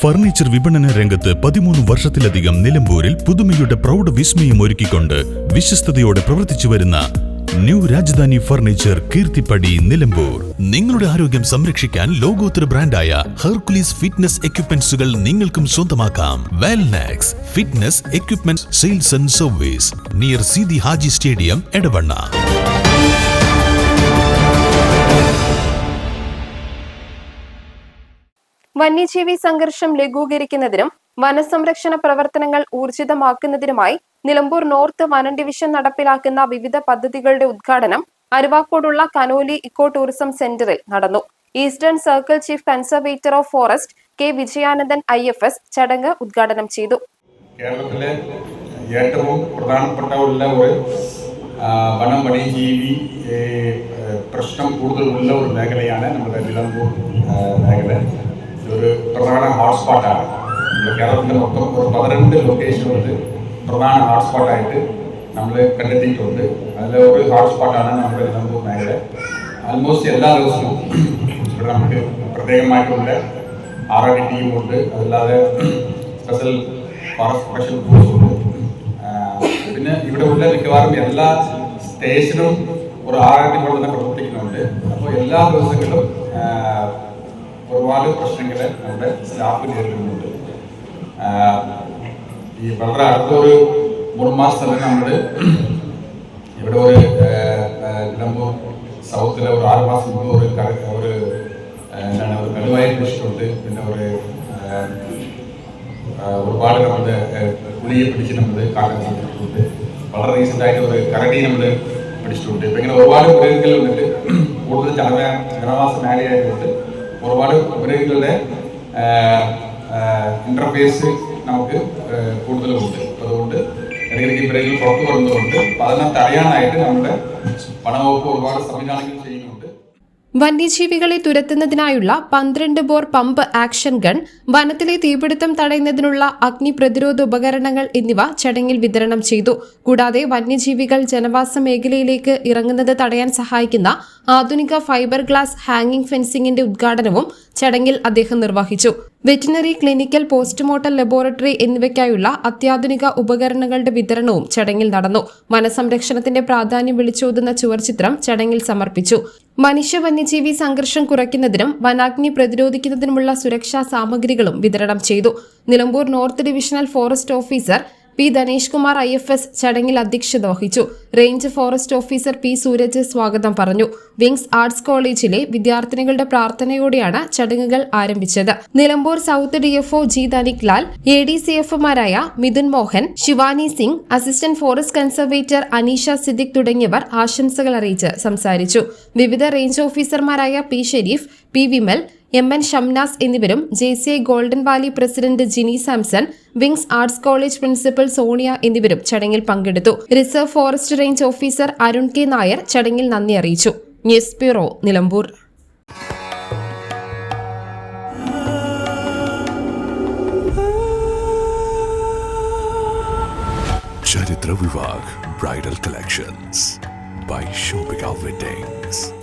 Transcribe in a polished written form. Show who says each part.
Speaker 1: Furniture വിപണന രംഗത്ത് 13 വർഷത്തിലധികം നിലമ്പൂരിൽ പുതുമയുടെ പ്രൗഢ വിസ്മയം ഒരുക്കിക്കൊണ്ട് വിശ്വസ്തയോടെ പ്രവർത്തിച്ചു വരുന്ന ന്യൂ രാജധാനി ഫർണിച്ചർ കീർത്തിപ്പടി നിലമ്പൂർ. നിങ്ങളുടെ ആരോഗ്യം സംരക്ഷിക്കാൻ ലോകോത്തര ബ്രാൻഡായ ഹെർക്കുലീസ് ഫിറ്റ്നസ് എക്യുപ്മെന്റ്സുകൾ നിങ്ങൾക്കും സ്വന്തമാക്കാം. Wellnex fitness equipment sales and service near Seethi Haji stadium, Edavanna.
Speaker 2: വന്യജീവി സംഘർഷം ലഘൂകരിക്കുന്നതിനും വനസംരക്ഷണ പ്രവർത്തനങ്ങൾ ഊർജിതമാക്കുന്നതിനുമായി നിലമ്പൂർ നോർത്ത് വനം ഡിവിഷൻ നടപ്പിലാക്കുന്ന വിവിധ പദ്ധതികളുടെ ഉദ്ഘാടനം അരുവാക്കോടുള്ള കനോലി ഇക്കോ ടൂറിസം സെന്ററിൽ നടന്നു. Eastern circle chief conservator of forest K Vijayanandan IFS ചടങ്ങ് ഉദ്ഘാടനം ചെയ്തു.
Speaker 3: കേരളത്തിലെ ഏറ്റവും പ്രധാനപ്പെട്ട ഒരു വനം വന്യജീവി പ്രശ്നം കൂടുതലുള്ള ഒരു മേഖലയാണ് നമ്മുടെ നിലമ്പൂർ മേഖല. ഇതൊരു പ്രധാന ഹോട്ട്സ്പോട്ടാണ്. കേരളത്തിൻ്റെ മൊത്തം ഒരു 12 ലൊക്കേഷനുകളിൽ പ്രധാന ഹോട്ട്സ്പോട്ടായിട്ട് നമ്മൾ കണ്ടെത്തിയിട്ടുണ്ട്. അതിൽ ഒരു ഹോട്ട്സ്പോട്ടാണ് നമ്മുടെ നിലമ്പൂർ മേഖല. ആൽമോസ്റ്റ് എല്ലാ ദിവസവും ഇവിടെ നമുക്ക് പ്രത്യേകമായിട്ടുള്ള RRD ടീമുണ്ട്, അതല്ലാതെ സ്പെഷ്യൽ ഫോറസ്റ്റ് പ്രൊട്ടക്ഷൻ ഫോഴ്സുണ്ട്. പിന്നെ ഇവിടെ ഉള്ള മിക്കവാറും എല്ലാ സ്റ്റേഷനും ഒരു RRD പോലെ തന്നെ പ്രവർത്തിക്കുന്നുണ്ട്. അപ്പോൾ എല്ലാ ദിവസങ്ങളിലും ഒരുപാട് പ്രശ്നങ്ങൾ നമ്മുടെ സ്റ്റാഫ് നേരിടുന്നുണ്ട്. ഈ വളരെ അടുത്തൊരു 3 മാസം തന്നെ നമ്മൾ ഇവിടെ ഒരു നിലമ്പൂർ സൗത്തിലെ ഒരു 6 മാസം മുമ്പ് ഒരു കടുവായി പിടിച്ചിട്ടുണ്ട്. പിന്നെ ഒരുപാട് നമ്മുടെ പുലിയെ പിടിച്ച് നമ്മൾ കാട്ടിട്ടുണ്ട്. വളരെ റീസെൻ്റായിട്ട് ഒരു കരടി നമ്മൾ പിടിച്ചിട്ടുണ്ട്. ഇപ്പം ഇങ്ങനെ ഒരുപാട് മൃഗങ്ങൾ വന്നിട്ട് കൂടുതൽ ജനവാസ മേഖലയായതുകൊണ്ട് ഒരുപാട് മൃഗങ്ങളുടെ ഇന്റർഫേസ് നമുക്ക് കൂടുതലുണ്ട്. അതുകൊണ്ട് ഇടയ്ക്കിടയ്ക്ക് മൃഗങ്ങൾ പുറത്തു വരുന്നതുകൊണ്ട് അതിനെ തടയാനായിട്ട് നമ്മുടെ വനംവകുപ്പ് ഒരുപാട് സംവിധാനങ്ങൾ ചെയ്യുന്നുണ്ട്.
Speaker 2: വന്യജീവികളെ തുരത്തുന്നതിനായുള്ള 12 ബോർ പമ്പ് ആക്ഷൻ ഗൺ, വനത്തിലെ തീപിടുത്തം തടയുന്നതിനുള്ള അഗ്നി പ്രതിരോധ ഉപകരണങ്ങൾ എന്നിവ ചടങ്ങിൽ വിതരണം ചെയ്തു. കൂടാതെ വന്യജീവികൾ ജനവാസ മേഖലയിലേക്ക് ഇറങ്ങുന്നത് തടയാൻ സഹായിക്കുന്ന ആധുനിക ഫൈബർ ഗ്ലാസ് ഹാങ്ങിംഗ് ഫെൻസിംഗിന്റെ ഉദ്ഘാടനവും ചടങ്ങിൽ അദ്ദേഹം നിർവഹിച്ചു. വെറ്റിനറി, ക്ലിനിക്കൽ, പോസ്റ്റ്മോർട്ടം ലബോറട്ടറി എന്നിവയ്ക്കായുള്ള അത്യാധുനിക ഉപകരണങ്ങളുടെ വിതരണവും ചടങ്ങിൽ നടന്നു. വനസംരക്ഷണത്തിന്റെ പ്രാധാന്യം വിളിച്ചോതുന്ന ചുവർചിത്രം ചടങ്ങിൽ സമർപ്പിച്ചു. മനുഷ്യ വന്യജീവി സംഘർഷം കുറയ്ക്കുന്നതിനും വനാഗ്നി പ്രതിരോധിക്കുന്നതിനുമുള്ള സുരക്ഷാ സാമഗ്രികളും വിതരണം ചെയ്തു. Nilambur north divisional forest officer P. Dhanesh Kumar IFS ചടങ്ങിൽ അധ്യക്ഷത വഹിച്ചു. Range forest officer P. Sooraj സ്വാഗതം പറഞ്ഞു. വിങ്സ് ആർട്സ് കോളേജിലെ വിദ്യാർത്ഥിനികളുടെ പ്രാർത്ഥനയോടെയാണ് ചടങ്ങുകൾ ആരംഭിച്ചത്. Nilambur south DFO G. Dhanik Lal, ADCFമാരായ Midhun Mohan, Shivani Singh, assistant forest conservator Aneesha Siddique തുടങ്ങിയവർ ആശംസകൾ അറിയിച്ച് സംസാരിച്ചു. വിവിധ റേഞ്ച് ഓഫീസർമാരായ P. Sharif, P. Vimal, MN Shamnas എന്നിവരും JCI golden valley president Jini Samson, wings arts college principal Sonia എന്നിവരും ചടങ്ങിൽ പങ്കെടുത്തു. Reserve forest range officer Arun K. Nair ചടങ്ങിൽ നന്ദി അറിയിച്ചു. News bureau, Nilambur.
Speaker 4: Charithra Vivah bridal collections by Shobhika Weddings.